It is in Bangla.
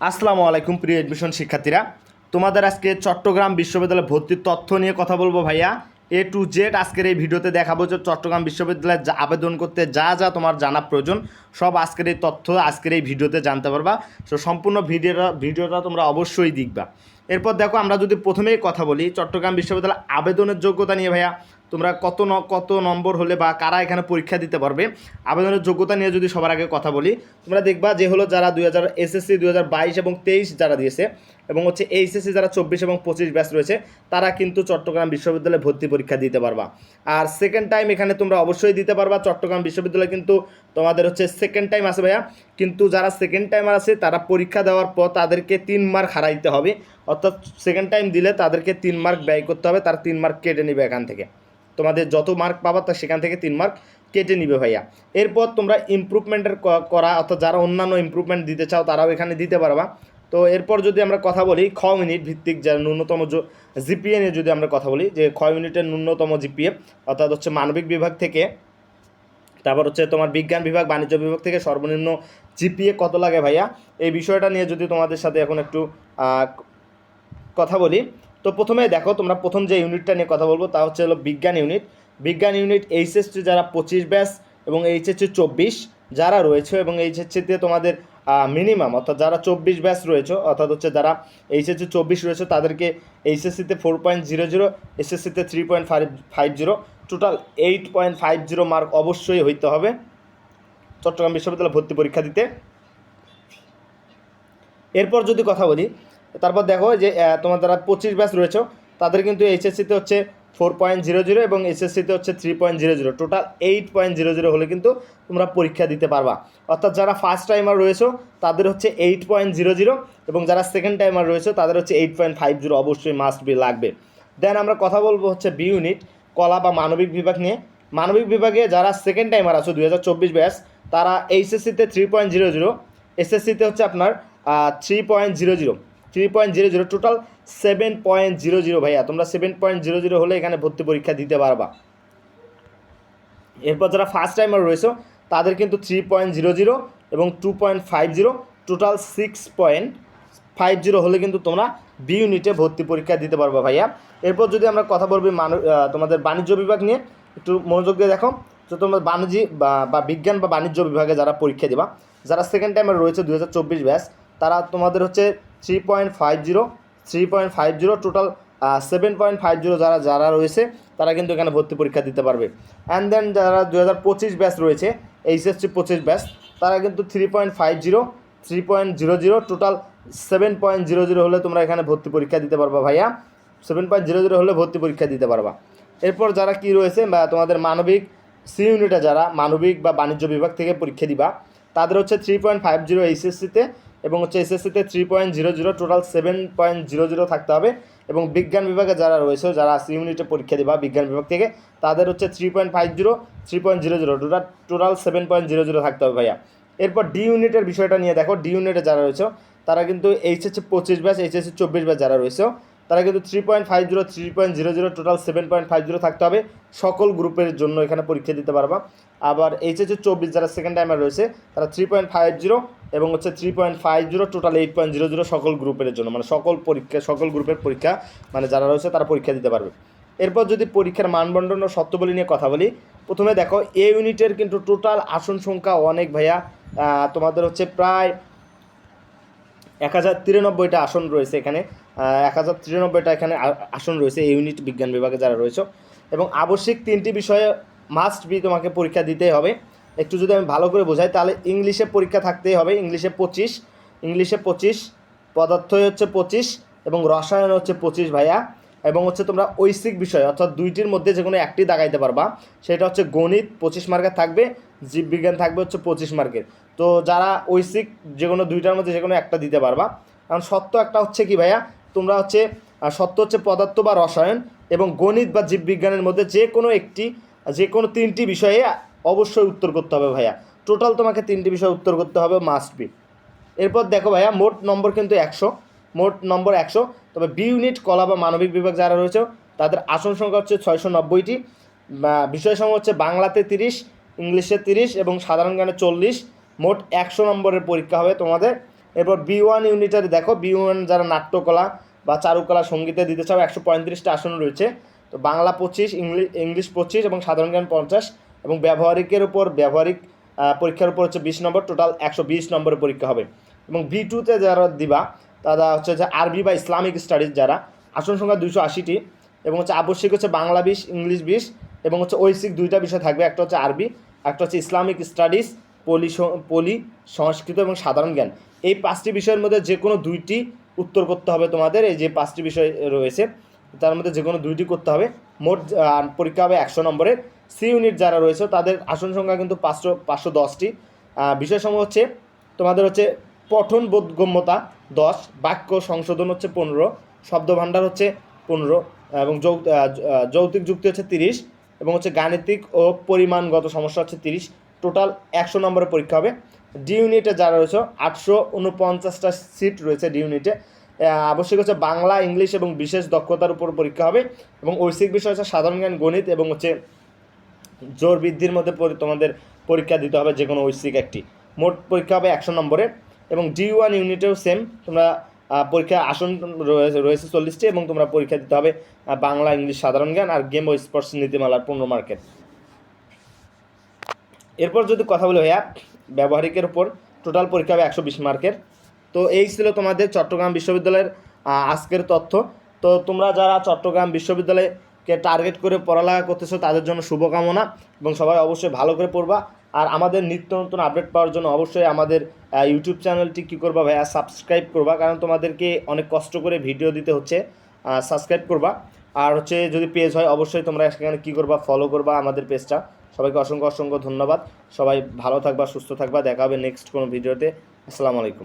আসসালামু আলাইকুম প্রিয় এডমিশন শিক্ষার্থীরা, তোমাদের আজকে চট্টগ্রাম বিশ্ববিদ্যালয়ে ভর্তির তথ্য নিয়ে কথা বলবো ভাইয়া। এ টু জেড আজকের এই ভিডিওতে দেখাবো যে চট্টগ্রাম বিশ্ববিদ্যালয়ে আবেদন করতে যা যা তোমার জানা প্রয়োজন সব আজকের এই তথ্য আজকের এই ভিডিওতে জানতে পারবা। তো সম্পূর্ণ ভিডিওটা তোমরা অবশ্যই দেখবা। এরপর দেখো, আমরা যদি প্রথমেই কথা বলি চট্টগ্রাম বিশ্ববিদ্যালয় আবেদনের যোগ্যতা নিয়ে ভাইয়া, তোমরা কত নম্বর হলে বা কারা এখানে পরীক্ষা দিতে পারবে, আবেদনের যোগ্যতা নিয়ে যদি সবার আগে কথা বলি, তোমরা দেখবা যে হলো যারা এসএসসি 2022 এবং 23 যারা দিয়েছে এবং হচ্ছে এইচএসসি যারা 24 এবং 25 ব্যাচ রয়েছে তারা কিন্তু চট্টগ্রাম বিশ্ববিদ্যালয়ে ভর্তি পরীক্ষা দিতে পারবা। আর সেকেন্ড টাইম এখানে তোমরা অবশ্যই দিতে পারবা। চট্টগ্রাম বিশ্ববিদ্যালয় কিন্তু তোমাদের হচ্ছে সেকেন্ড টাইম আছে ভাইয়া, কিন্তু যারা সেকেন্ড টাইমার আছে তারা পরীক্ষা দেওয়ার পর তাদেরকে 3 মার্ক হারাইতে হবে, অর্থাৎ সেকেন্ড টাইম দিলে তাদেরকে 3 মার্ক ব্যয় করতে হবে, তার 3 মার্ক কেটে নেবে এখান থেকে। তোমাদের যত মার্ক পাবা তা সেখান থেকে 3 মার্ক কেটে নিবে ভাইয়া। এরপর তোমরা ইমপ্রুভমেন্টের করা, অর্থাৎ যারা অন্যান্য ইমপ্রুভমেন্ট দিতে চাও তারাও এখানে দিতে পারবা। তো এরপর যদি আমরা কথা বলি খ ইউনিট ভিত্তিক যারা ন্যূনতম জিপিএ নিয়ে যদি আমরা কথা বলি, যে খ ইউনিটের ন্যূনতম জিপিএ অর্থাৎ হচ্ছে মানবিক বিভাগ থেকে, তারপর হচ্ছে তোমার বিজ্ঞান বিভাগ, বাণিজ্য বিভাগ থেকে সর্বনিম্ন জিপিএ কত লাগে ভাইয়া, এই বিষয়টা নিয়ে যদি তোমাদের সাথে এখন একটু কথা বলি। তো প্রথমে দেখো, তোমরা প্রথম যে ইউনিটটা নিয়ে কথা বলবো তা হচ্ছে হলো বিজ্ঞান ইউনিট। বিজ্ঞান ইউনিট এইচএসসি যারা 25 ব্যাচ এবং এইচএসসি 24 যারা রয়েছে এবং এইচএসসিতে তোমাদের মিনিমাম অর্থাৎ যারা 24 ব্যাচ রয়েছে, অর্থাৎ হচ্ছে যারা এইচএসসি 24 রয়েছে তাদেরকে এইচএসসিতে 4.00, এসএসসিতে 3.50, টোটাল 8.50 মার্ক অবশ্যই হইতে হবে চট্টগ্রাম বিশ্ববিদ্যালয়ে ভর্তি পরীক্ষা দিতে। এরপর যদি কথা বলি, তারপর দেখো যে তোমার যারা 25 ব্যাচ রয়েছে তাদের কিন্তু এইচএসসিতে হচ্ছে 4.00 এবং এসএসসিতে হচ্ছে 3.00, টোটাল 8.00 হলে কিন্তু তোমরা পরীক্ষা দিতে পারবা। অর্থাৎ যারা ফার্স্ট টাইমার রয়েছে তাদের হচ্ছে 8.00 এবং যারা সেকেন্ড টাইমার রয়েছে তাদের হচ্ছে 8.50 অবশ্যই মাস্ট বি লাগবে। দেন আমরা কথা বলবো হচ্ছে বি ইউনিট কলা বা মানবিক বিভাগ নিয়ে। মানবিক বিভাগে যারা সেকেন্ড টাইমার আছে 2024 ব্যাচ তারা এইচএসসিতে 3.00, এসএসসিতে হচ্ছে আপনার 3.00, টোটাল 7.00 ভাইয়া। তোমরা 7.00 হলে এখানে ভর্তি পরীক্ষা দিতে পারবা। এরপর যারা ফার্স্ট টাইমার রয়েছে তাদের কিন্তু 3.00 এবং 2.50, টোটাল 6.50 হলে কিন্তু তোমরা বি ইউনিটে ভর্তি পরীক্ষা দিতে পারবা ভাইয়া। এরপর যদি আমরা কথা বলবি তোমাদের বাণিজ্য বিভাগ নিয়ে, একটু মনোযোগ দিয়ে দেখো। তো তোমরা বাণিজ্য বা বিজ্ঞান বা বাণিজ্য বিভাগে যারা পরীক্ষা দিবা, যারা সেকেন্ড টাইমার রয়েছে 2024 ব্যাচ, তারা তোমাদের হচ্ছে 3.50, টোটাল 7.50 যারা রয়েছে তারা কিন্তু এখানে ভর্তি পরীক্ষা দিতে পারবে। অ্যান্ড দেন যারা 2025 ব্যাচ রয়েছে এইচএসসি 25 ব্যাচ, তারা কিন্তু 3.00, টোটাল 7.00 হলে তোমরা এখানে ভর্তি পরীক্ষা দিতে পারবা ভাইয়া। 7.00 হলে ভর্তি পরীক্ষা দিতে পারবা। এরপর যারা কি রয়েছে বা তোমাদের মানবিক সি ইউনিটে যারা মানবিক বা বাণিজ্য বিভাগ থেকে পরীক্ষা দিবা তাদের হচ্ছে 3.50 এইচএসসিতে এবং হচ্ছে এসএসসিতে 3.00, টোটাল 7.00 থাকতে হবে। এবং বিজ্ঞান বিভাগে যারা রয়েছে যারা সি ইউনিটে পরীক্ষা দিবা বিজ্ঞান বিভাগ থেকে তাদের হচ্ছে 3.50, 3.00, টোটাল 7.00 থাকতে হবে ভাইয়া। এরপর ডি ইউনিটের বিষয়টা নিয়ে দেখো। ডি ইউনিটে যারা রয়েছে তারা কিন্তু এইচএসসি 25 ব্যাচ, এইচএসসি 24 ব্যাচ যারা রয়েছে তারা কিন্তু 3.50, 3.00, টোটাল 7.50 থাকতে হবে। সকল গ্রুপের জন্য এখানে পরীক্ষা দিতে পারবা। আবার এইচএসসি 24 যারা সেকেন্ড টাইমার রয়েছে তারা 3.50 এবং হচ্ছে 3.50, টোটাল 8.00 সকল গ্রুপের জন্য, মানে সকল গ্রুপের পরীক্ষা মানে যারা রয়েছে তারা পরীক্ষা দিতে পারবে। এরপর যদি পরীক্ষার মানবন্টন ও শর্তাবলী নিয়ে কথা বলি, প্রথমে দেখো এ ইউনিটের কিন্তু টোটাল আসন সংখ্যা অনেক ভাইয়া। তোমাদের হচ্ছে প্রায় 1093টা আসন রয়েছে এখানে, 1093টা এখানে আসন রয়েছে এই ইউনিট বিজ্ঞান বিভাগে যারা রয়েছে। এবং আবশ্যিক 3টি বিষয়ে মাস্ট বি তোমাকে পরীক্ষা দিতেই হবে। একটু যদি আমি ভালো করে বোঝাই তাহলে ইংলিশে পরীক্ষা থাকতেই হবে, ইংলিশে 25, পদার্থ হচ্ছে 25 এবং রসায়ন হচ্ছে 25 ভাইয়া। এবং হচ্ছে তোমরা ঐচ্ছিক বিষয় অর্থাৎ দুইটির মধ্যে যে কোনো একটি দাগাইতে পারবা, সেটা হচ্ছে গণিত 25 মার্কের থাকবে, জীববিজ্ঞান থাকবে হচ্ছে 25 মার্কের। তো যারা ঐচ্ছিক যে কোনো দুইটার মধ্যে যে কোনো একটা দিতে পারবা। কারণ সত্য একটা হচ্ছে কি ভাইয়া, তোমরা হচ্ছে সত্য হচ্ছে পদার্থ বা রসায়ন এবং গণিত বা জীববিজ্ঞানের মধ্যে যে কোনো 3টি বিষয়ে অবশ্যই উত্তর করতে হবে ভাইয়া। টোটাল তোমাকে 3টি বিষয় উত্তর করতে হবে মাস্ট বি। এরপর দেখো ভাইয়া মোট নম্বর কিন্তু 100, তবে বি ইউনিট কলা বা মানবিক বিভাগ যারা রয়েছে তাদের আসন সংখ্যা হচ্ছে 690টি। বিষয়সমূহ হচ্ছে বাংলাতে 30, ইংলিশে 30 এবং সাধারণ জ্ঞানে 40। মোট 100 নম্বরের পরীক্ষা হবে তোমাদের। এরপর B1 ইউনিটের দেখো B1 যারা নাট্যকলা বা চারুকলা সঙ্গীতে দিতে চাও 135টা আসন রয়েছে। তো বাংলা 25, ইংলিশ 25 এবং সাধারণ জ্ঞান 50 এবং ব্যবহারিকের উপর ব্যবহারিক পরীক্ষার উপর হচ্ছে 20 নম্বর, টোটাল 120 নম্বরের পরীক্ষা হবে। এবং B2তে যারা দিবা তারা হচ্ছে যে আরবি বা ইসলামিক স্টাডিজ যারা, আসন সংখ্যা 280টি এবং হচ্ছে আবশ্যিক হচ্ছে বাংলা 20, ইংলিশ 20 এবং হচ্ছে ঐচ্ছিক দুইটা বিষয় থাকবে, একটা হচ্ছে আরবি, একটা হচ্ছে ইসলামিক স্টাডিজ, পলি সংস্কৃত এবং সাধারণ জ্ঞান। এই 5টি বিষয়ের মধ্যে যে কোনো 2টি উত্তর করতে হবে তোমাদের। এই যে 5টি বিষয় রয়েছে তার মধ্যে যে কোনো 2টি করতে হবে। মোট পরীক্ষা হবে 100 নম্বরের। সি ইউনিট যারা রয়েছে তাদের আসন সংখ্যা কিন্তু 510টি। বিষয়সমূহ হচ্ছে তোমাদের হচ্ছে পঠন বোধগম্যতা 10, বাক্য সংশোধন হচ্ছে 15, শব্দভাণ্ডার হচ্ছে 15 এবং যৌক্তিক যুক্তি হচ্ছে 30 এবং হচ্ছে গাণিতিক ও পরিমাণগত সমস্যা হচ্ছে 30। টোটাল 100 নম্বরের পরীক্ষা হবে। ডি ইউনিটে যারা রয়েছে 849টা সিট রয়েছে ডি ইউনিটে। আবশ্যক হচ্ছে বাংলা, ইংলিশ এবং বিশেষ দক্ষতার উপর পরীক্ষা হবে এবং ঐচ্ছিক বিষয় হচ্ছে সাধারণ জ্ঞান, গণিত এবং হচ্ছে জোর বৃদ্ধির মধ্যে তোমাদের পরীক্ষা দিতে হবে যে কোনো ঐচ্ছিক একটি। মোট পরীক্ষা হবে 100 নম্বরের। এবং D1 ইউনিটেও সেম, তোমরা পরীক্ষা আসন রয়েছে 40টি এবং তোমরা পরীক্ষা দিতে হবে বাংলা, ইংলিশ, সাধারণ জ্ঞান আর গেম ও স্পোর্টস নীতিমালার 15 মার্কের। এরপর যদি কথা বলি ভাইয়া ব্যবহারিকের উপর টোটাল পরীক্ষা হবে 120 মার্কের। তো এই ছিল তোমাদের চট্টগ্রাম বিশ্ববিদ্যালয়ের আজকের তথ্য। তো তোমরা যারা চট্টগ্রাম বিশ্ববিদ্যালয়কে টার্গেট করে পড়ালেখা করতেছো তাদের জন্য শুভকামনা এবং সবাই অবশ্যই ভালো করে পড়বা। আর আমাদের নিত্য নতুন আপডেট পাওয়ার জন্য অবশ্যই আমাদের ইউটিউব চ্যানেলটি কী করবা ভাইয়া, সাবস্ক্রাইব করবা, কারণ তোমাদেরকে অনেক কষ্ট করে ভিডিও দিতে হচ্ছে, সাবস্ক্রাইব করবা। আর হচ্ছে যদি পেজ হয় অবশ্যই তোমরা সেখানে কী করবা, ফলো করবা আমাদের পেজটা। সবাইকে অসংখ্য অসংখ্য ধন্যবাদ। সবাই ভালো থাকবা, সুস্থ থাকবা। দেখা হবে নেক্সট কোনো ভিডিওতে। আসসালামু আলাইকুম।